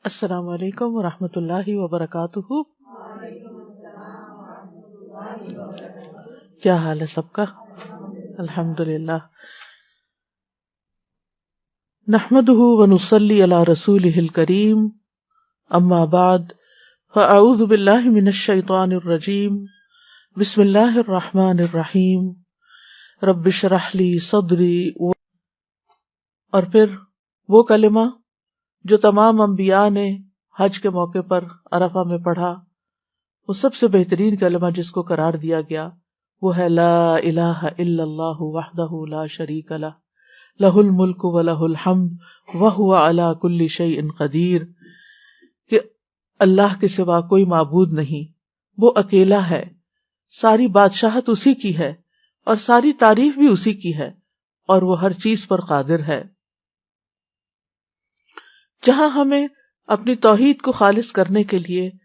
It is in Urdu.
السلام علیکم ورحمۃ اللہ وبرکاتہ. کیا حال ہے سب کا؟ الحمد للہ. نحمده ونصلی علی رسولہ الکریم. اما بعد فاعوذ باللہ من الشیطان الرجیم. بسم اللہ الرحمن الرحیم. رب اشرح لی صدری. اور پھر وہ کلمہ جو تمام انبیاء نے حج کے موقع پر عرفہ میں پڑھا، وہ سب سے بہترین کلمہ جس کو قرار دیا گیا وہ ہے لا الہ الا اللہ وحدہ لا شریک لہ لہ الملک ولہ الحمد وہو علی کل شیء قدیر، کہ اللہ کے سوا کوئی معبود نہیں، وہ اکیلا ہے، ساری بادشاہت اسی کی ہے اور ساری تعریف بھی اسی کی ہے اور وہ ہر چیز پر قادر ہے. جہاں ہمیں اپنی توحید کو خالص کرنے کے لیے